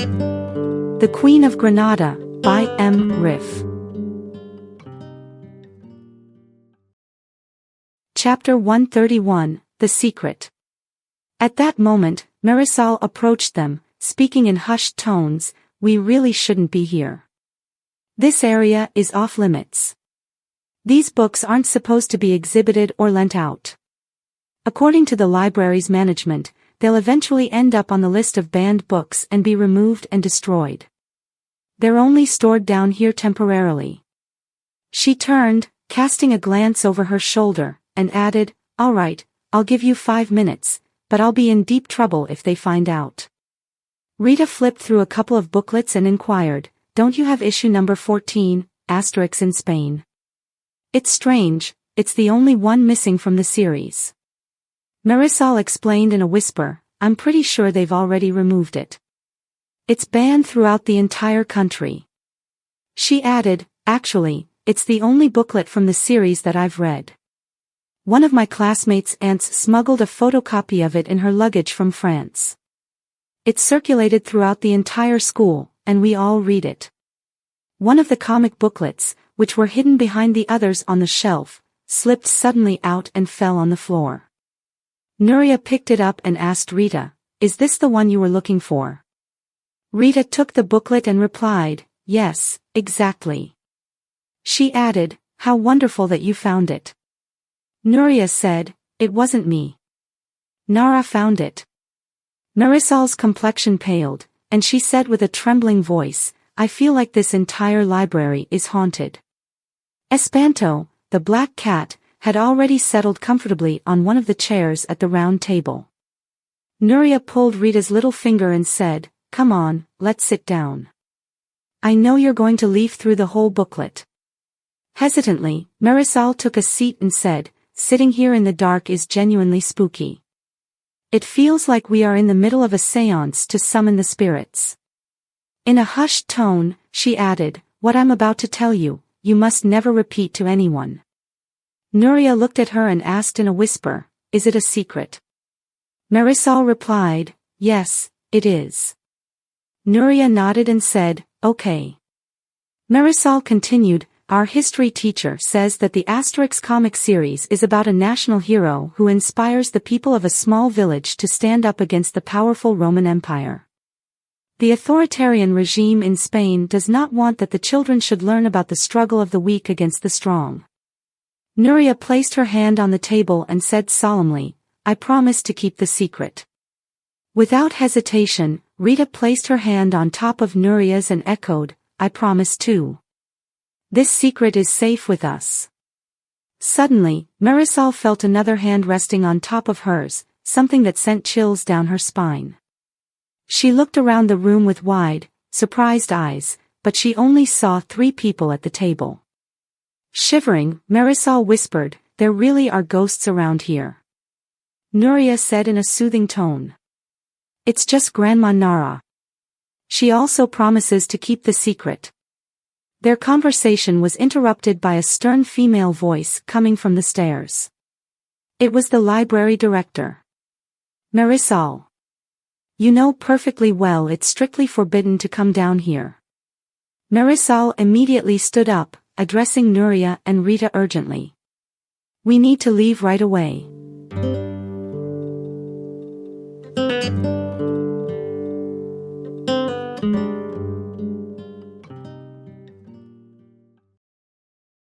The Queen of Granada, by M. Riff. Chapter 131, The Secret. At that moment, Marisol approached them, speaking in hushed tones, "We really shouldn't be here. This area is off limits. These books aren't supposed to be exhibited or lent out. According to the library's management, they'll eventually end up on the list of banned books and be removed and destroyed. They're only stored down here temporarily." She turned, casting a glance over her shoulder, and added, "All right, I'll give you 5 minutes, but I'll be in deep trouble if they find out." Rita flipped through a couple of booklets and inquired, "Don't you have issue number 14, Asterix in Spain?" "It's strange, it's the only one missing from the series." Marisol explained in a whisper, "I'm pretty sure they've already removed it. It's banned throughout the entire country." She added, "Actually, it's the only booklet from the series that I've read. One of my classmates' aunts smuggled a photocopy of it in her luggage from France. It's circulated throughout the entire school, and we all read it." One of the comic booklets, which were hidden behind the others on the shelf, slipped suddenly out and fell on the floor. Nuria picked it up and asked Rita, "Is this the one you were looking for?" Rita took the booklet and replied, "Yes, exactly." She added, "How wonderful that you found it." Nuria said, "It wasn't me. Nara found it." Marisol's complexion paled, and she said with a trembling voice, "I feel like this entire library is haunted." Espanto, the black cat, had already settled comfortably on one of the chairs at the round table. Nuria pulled Rita's little finger and said, "Come on, let's sit down. I know you're going to leaf through the whole booklet." Hesitantly, Marisol took a seat and said, "Sitting here in the dark is genuinely spooky. It feels like we are in the middle of a séance to summon the spirits." In a hushed tone, she added, "What I'm about to tell you, you must never repeat to anyone." Nuria looked at her and asked in a whisper, "Is it a secret?" Marisol replied, "Yes, it is." Nuria nodded and said, "Okay." Marisol continued, "Our history teacher says that the Asterix comic series is about a national hero who inspires the people of a small village to stand up against the powerful Roman Empire. The authoritarian regime in Spain does not want that the children should learn about the struggle of the weak against the strong." Nuria placed her hand on the table and said solemnly, "I promise to keep the secret." Without hesitation, Rita placed her hand on top of Nuria's and echoed, "I promise too. This secret is safe with us." Suddenly, Marisol felt another hand resting on top of hers, something that sent chills down her spine. She looked around the room with wide, surprised eyes, but she only saw 3 people at the table. Shivering, Marisol whispered, "There really are ghosts around here." Nuria said in a soothing tone, "It's just Grandma Nara. She also promises to keep the secret." Their conversation was interrupted by a stern female voice coming from the stairs. It was the library director. "Marisol. You know perfectly well it's strictly forbidden to come down here." Marisol immediately stood up, addressing Nuria and Rita urgently. "We need to leave right away."